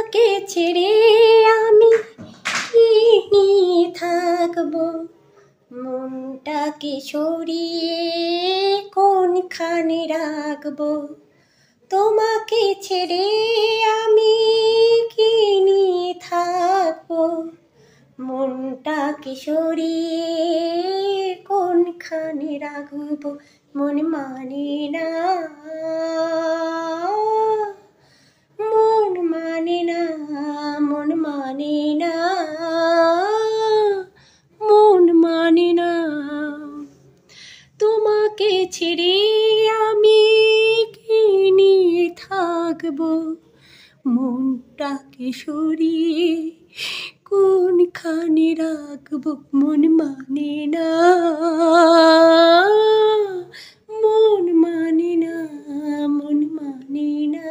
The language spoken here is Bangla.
তোমাকে ছেড়ে আমি কি নিয়ে থাকবো, মনটাকে সরিয়ে কোনখানে রাখবো। তোমাকে ছেড়ে আমি কি নিয়ে থাকবো, মনটাকে সরিয়ে কোনখানে রাখবো। মন মানে না, মন মানে না, মন মানে না, মন মানে না। তোমাকে ছেড়ে আমি কি নিয়ে থাকবো, মনটাকে সরিয়ে কোনখানে রাখবো। মন মানে না, মন মানে না, মন মানে না।